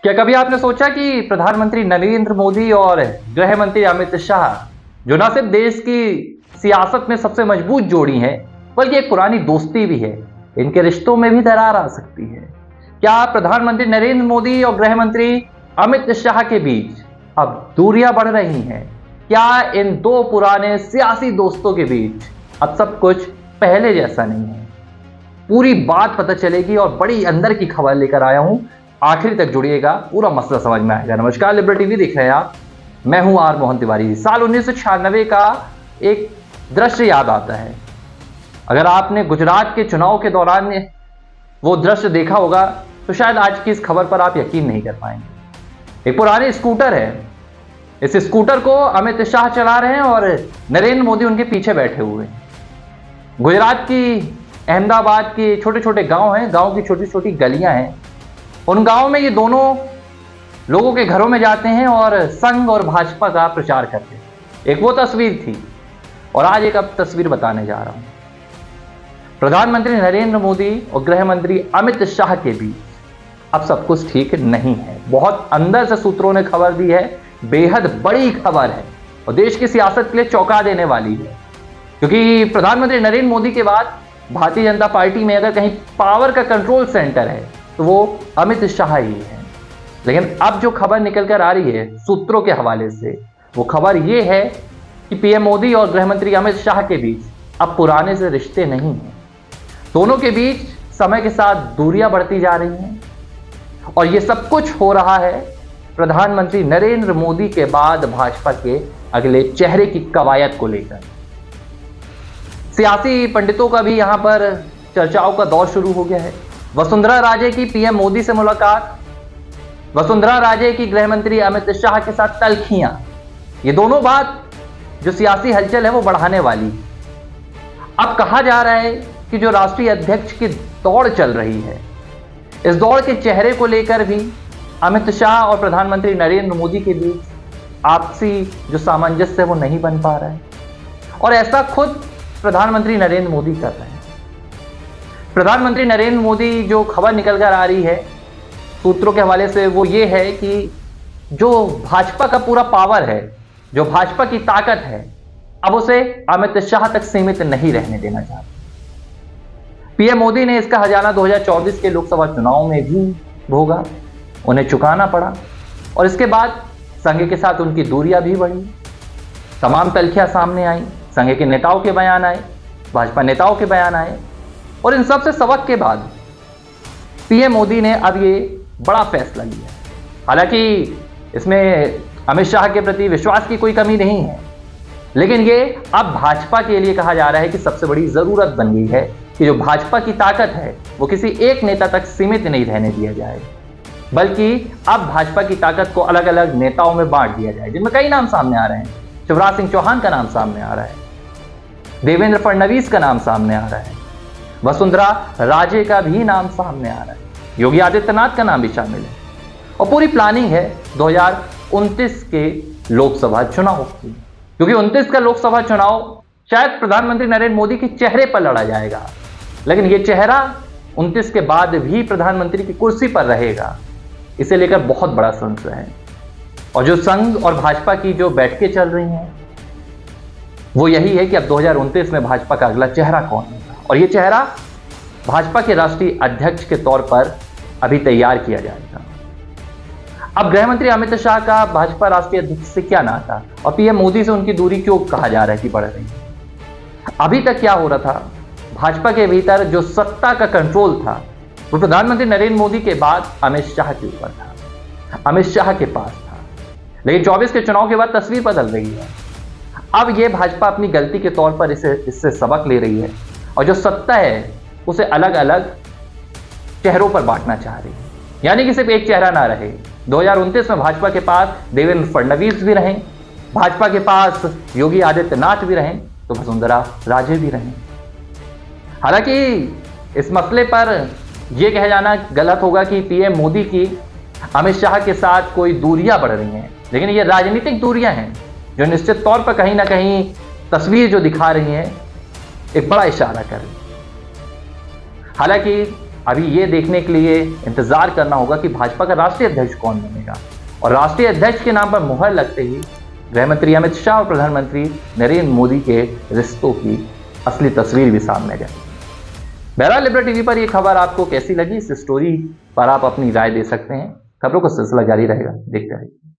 क्या कभी आपने सोचा कि प्रधानमंत्री नरेंद्र मोदी और गृह मंत्री अमित शाह, जो न सिर्फ देश की सियासत में सबसे मजबूत जोड़ी है, बल्कि एक पुरानी दोस्ती भी है, इनके रिश्तों में भी दरार आ सकती है? क्या प्रधानमंत्री नरेंद्र मोदी और गृह मंत्री अमित शाह के बीच अब दूरियां बढ़ रही हैं? क्या इन दो पुराने सियासी दोस्तों के बीच अब सब कुछ पहले जैसा नहीं है? पूरी बात पता चलेगी और बड़ी अंदर की खबर लेकर आया हूं। आखिर तक जुड़िएगा, पूरा मसला समझ में आएगा। नमस्कार, लिबरल टीवी देख रहे हैं आप। मैं हूं आर मोहन तिवारी। साल 1996 का एक दृश्य याद आता है। अगर आपने गुजरात के चुनाव के दौरान वो दृश्य देखा होगा तो शायद आज की इस खबर पर आप यकीन नहीं कर पाएंगे। एक पुरानी स्कूटर है। इस स्कूटर को अमित शाह चला रहे हैं और नरेंद्र मोदी उनके पीछे बैठे हुए हैं। गुजरात की अहमदाबाद के छोटे छोटे गांव हैं, गांव की छोटी छोटी गलियां हैं। उन गांव में ये दोनों लोगों के घरों में जाते हैं और संघ और भाजपा का प्रचार करते हैं। एक वो तस्वीर थी और आज एक अब तस्वीर बताने जा रहा हूं। प्रधानमंत्री नरेंद्र मोदी और गृह मंत्री अमित शाह के बीच अब सब कुछ ठीक नहीं है। बहुत अंदर से सूत्रों ने खबर दी है, बेहद बड़ी खबर है और देश की सियासत के लिए चौंका देने वाली है। क्योंकि प्रधानमंत्री नरेंद्र मोदी के बाद भारतीय जनता पार्टी में अगर कहीं पावर का कंट्रोल सेंटर है तो वो अमित शाह ही है। लेकिन अब जो खबर निकल कर आ रही है सूत्रों के हवाले से, वो खबर ये है कि पीएम मोदी और गृह मंत्री अमित शाह के बीच अब पुराने से रिश्ते नहीं हैं। दोनों के बीच समय के साथ दूरियां बढ़ती जा रही हैं और ये सब कुछ हो रहा है प्रधानमंत्री नरेंद्र मोदी के बाद भाजपा के अगले चेहरे की कवायद को लेकर। सियासी पंडितों का भी यहां पर चर्चाओं का दौर शुरू हो गया है। वसुंधरा राजे की पीएम मोदी से मुलाकात, वसुंधरा राजे की गृह मंत्री अमित शाह के साथ तल्खियां, ये दोनों बात जो सियासी हलचल है वो बढ़ाने वाली। अब कहा जा रहा है कि जो राष्ट्रीय अध्यक्ष की दौड़ चल रही है, इस दौड़ के चेहरे को लेकर भी अमित शाह और प्रधानमंत्री नरेंद्र मोदी के बीच आपसी जो सामंजस्य है वो नहीं बन पा रहा है और ऐसा खुद प्रधानमंत्री नरेंद्र मोदी कर रहे हैं। प्रधानमंत्री नरेंद्र मोदी जो खबर निकल कर आ रही है सूत्रों के हवाले से, वो ये है कि जो भाजपा का पूरा पावर है, जो भाजपा की ताकत है, अब उसे अमित शाह तक सीमित नहीं रहने देना चाहते। पीएम मोदी ने इसका खजाना 2024 के लोकसभा चुनाव में भी भोगा, उन्हें चुकाना पड़ा और इसके बाद संघ के साथ उनकी दूरियां भी बढ़ी। तमाम तल्खियां सामने आई, संघ के नेताओं के बयान आए, भाजपा नेताओं के बयान आए और इन सब से सबक के बाद पीएम मोदी ने अब ये बड़ा फैसला लिया। हालांकि इसमें अमित शाह के प्रति विश्वास की कोई कमी नहीं है, लेकिन ये अब भाजपा के लिए कहा जा रहा है कि सबसे बड़ी जरूरत बन गई है कि जो भाजपा की ताकत है वो किसी एक नेता तक सीमित नहीं रहने दिया जाए, बल्कि अब भाजपा की ताकत को अलग अलग नेताओं में बांट दिया जाए, जिनमें कई नाम सामने आ रहे हैं। शिवराज सिंह चौहान का नाम सामने आ रहा है, देवेंद्र फडणवीस का नाम सामने आ रहा है, वसुंधरा राजे का भी नाम सामने आ रहा है, योगी आदित्यनाथ का नाम भी शामिल है और पूरी प्लानिंग है 2029 के लोकसभा चुनाव की। क्योंकि 29 का लोकसभा चुनाव शायद प्रधानमंत्री नरेंद्र मोदी के चेहरे पर लड़ा जाएगा, लेकिन यह चेहरा 29 के बाद भी प्रधानमंत्री की कुर्सी पर रहेगा। इसे लेकर बहुत बड़ा संशय है और जो संघ और भाजपा की जो बैठकें चल रही हैं वो यही है कि अब 2029 में भाजपा का अगला चेहरा कौन होगा और ये चेहरा भाजपा के राष्ट्रीय अध्यक्ष के तौर पर अभी तैयार किया जाएगा। अब गृह मंत्री अमित शाह का भाजपा राष्ट्रीय अध्यक्ष से क्या नाता और पीएम मोदी से उनकी दूरी क्यों कहा जा रहा है कि बढ़ रही है? अभी तक क्या हो रहा था, भाजपा के भीतर जो सत्ता का कंट्रोल था वो प्रधानमंत्री नरेंद्र मोदी के बाद अमित शाह के ऊपर था, अमित शाह के पास था। लेकिन 24 के चुनाव के बाद तस्वीर बदल रही है। अब ये भाजपा अपनी गलती के तौर पर इससे सबक ले रही है और जो सत्ता है उसे अलग अलग चेहरों पर बांटना चाह रही है, यानी कि सिर्फ एक चेहरा ना रहे। 2029 में भाजपा के पास देवेंद्र फडणवीस भी रहें, भाजपा के पास योगी आदित्यनाथ भी रहें, तो वसुंधरा राजे भी रहें। हालांकि इस मसले पर यह कह जाना गलत होगा कि पीएम मोदी की अमित शाह के साथ कोई दूरियां बढ़ रही हैं, लेकिन ये राजनीतिक दूरियां हैं जो निश्चित तौर पर कहीं ना कहीं तस्वीर जो दिखा रही हैं एक बड़ा इशारा कर रही है। हालांकि अभी ये देखने के लिए इंतजार करना होगा कि भाजपा का राष्ट्रीय अध्यक्ष कौन बनेगा, और राष्ट्रीय अध्यक्ष के नाम पर मुहर लगते ही गृहमंत्री अमित शाह और प्रधानमंत्री नरेंद्र मोदी के रिश्तों की असली तस्वीर भी सामने आ जाएगी। बहरहाल लिबरल टीवी पर यह खबर आपको कैसी लगी, इस स्टोरी पर आप अपनी राय दे सकते हैं। खबरों का सिलसिला जारी रहेगा, देखते रहिए।